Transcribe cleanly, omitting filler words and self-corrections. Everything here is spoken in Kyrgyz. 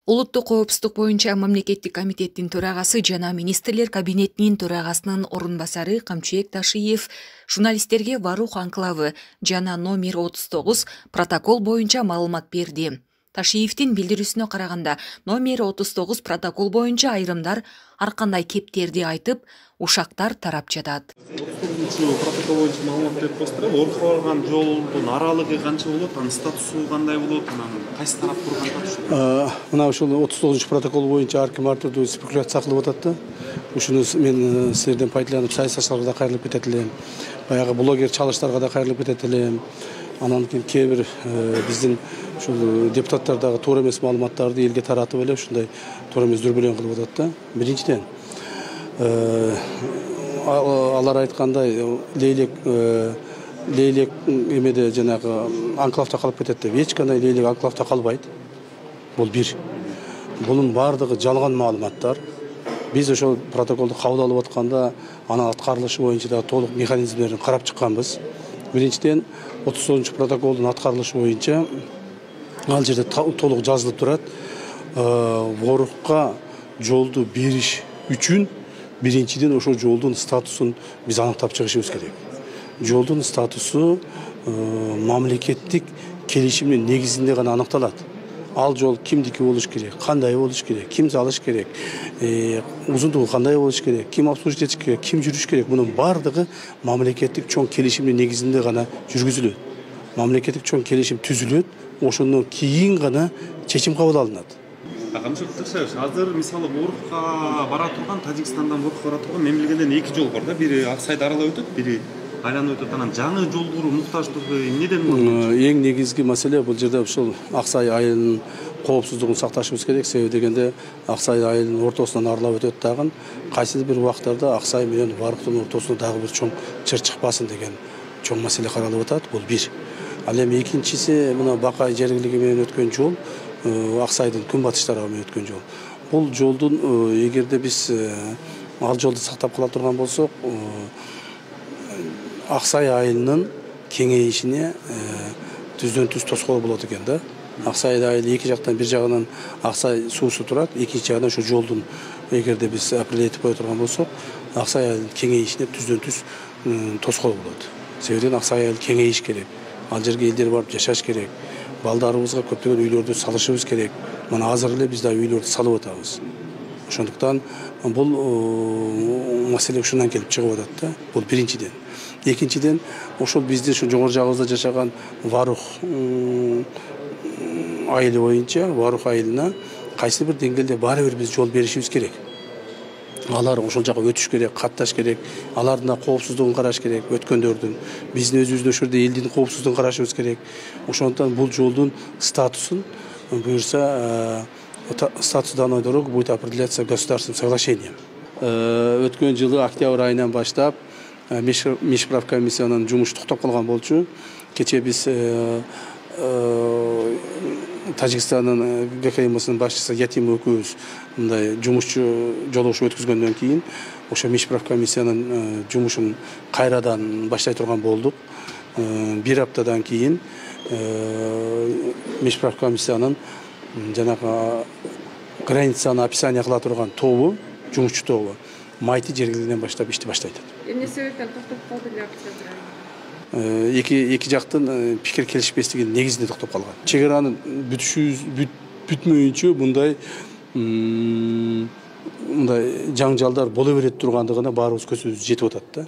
Улуттук коопсуздук боюнча мамлекеттик комитеттин төрагасы жана министрлер кабинетинин төрагасынын орун басары Камчыбек Ташиев журналисттерге Варух анклавы жана номер 39 протокол боюнча маалымат берди. Ташиевдин билдирүүсүнө караганда, номер 39 протокол боюнча айрымдар ар кандай кептерди айтып, ушактар тарап жатат. 39 протокол боюнча маалымат берип коесуздар. Орукка барган жолдун аралыгы канча болот, анын статусу кандай болот, анан кайсы тарап турган? Мына ушул 39 протокол боюнча ар ким ар түрдүү спекуляция кылып атат да. Ушуну мен силерден пайдаланып саясатчыларга да кайрылып кетет элем. Баягы блогер чалыштарга да кайрылып кетет элем. Анан кийин кээ бир биздин ушул депутаттар дагы туура эмес маалыматтарды элге таратып эле ушундай туура эмес дүрбөлөң кылып атат да. Биринчиден алар айткандай лейлек эмеде жанагы анклавда калып кетет деп. Эч кандай лейлек анклавда калбайт. Бул бир. Бунун бардыгы жалган маалыматтар. Биз ошол протоколду кабыл алып атканда анын аткарылышы боюнча да толук механизмдерин карап чыкканбыз. Биринчиден 39 протоколдун аткарылышы боюнча ал жерде толук жазылып турат. Орукка жолду бериш үчүн биринчиден ошол жолдун статусун биз аныктап чыгышыбыз керек. Жолдун статусу мамлекеттик келишимдин негизинде гана аныкталат. Ал жол кимдики болуш керек, кандай болуш керек, ким салыш керек, узундугу кандай болуш керек, ким обслуживать этиш керек, ким жүрүш керек. Мунун бардыгы мамлекеттик чоң келишимдин негизинде гана жүргүзүлөт. Мамлекеттик чоң келишим түзүлөт, ошондон кийин гана чечим кабыл алынат. Камчыбек Ташиев, азыр мисалы Орукка бара турган, Тажикстандан Орукка бара турган мемлекеттен эки жол бар да. Бири Аксайды аралап өтөт, бири айланып өтөт. Анан жаңы жол куруу муктаждыгы эмнеден болот? Эң негизги маселе бул жерде ушул Аксай айылынын коопсуздугун сакташыбыз керек. Себеби дегенде Аксай айылынын ортосунан аралап өтөт дагы. Кайсы бир убактарда Аксай менен Варуктун ортосуна дагы бир чоң чыр чыкпасын деген чоң маселе каралып атат. Бул бир. Ал эми экинчиси мына Бакай жергилиги менен өткөн жол, Аксайдын күнбатыш тарабы менен өткөн жол. Бул жолдун эгерде биз ал жолду сактап кала турган болсок, Аксай айылынын кеңейишине түздөн түз тоскоол болот экен да. Аксай айылы эки жактан, бир жагынан Аксай суусу турат, экинчи жагынан ошо жолдун эгерде биз апрелетип кое турган болсок, Аксай айылынын кеңейишине түздөн түз тоскоол болот. Себебинен Аксай айыл кеңейиш керек. Ал жерге элдер барып жашаш керек. Балдарыбызга көптөгөн үйлөрдү салышыбыз керек. Мына азыр эле биз да үйлөрдү салып атабыз. Ошондуктан бул маселе ушундан келип чыгып атат да. Бул биринчиден. Экинчиден, ошол биздин ушу жогору жагыбызда жашаган Варух айылы боюнча, Варух айылына кайсы бир деңгээлде баары бир биз жол беришибиз керек. Алар ошол жака өтүш керек, катташ керек, алардын да коопсуздугун караш керек, өткөндөрдүн. Биздин өзүбүздүн ошол элдин коопсуздугун карашыбыз керек. Ошондуктан бул жолдун статусун буюрса статус данной дороги будет определяться государственным соглашением. Өткөн жылы октябрь айынан баштап Межправ комиссиянын жумушу токтоп калган болчу. Кече биз Тажикстандын ГКМСынын башчысы Ятим экөөбүз мындай жумушчу жолугушуу өткүзгөндөн кийин ошо Межправ комиссиянын жумушун кайрадан баштай турган болдук. Бир аптадан кийин Межправ комиссиянын жанагы границаны описание кыла турган тобу, жумушчу тобу майты жергилигинен баштап ишти баштайт. Эмне себептен токтоп калды деп Эки жактын пикир келишпестигинин негизинде токтоп калган. Чек аранын бүтмөйүнчө мындай жаңжалдар боло берет тургандыгына баарыбыз көзүбүз жетип атат да.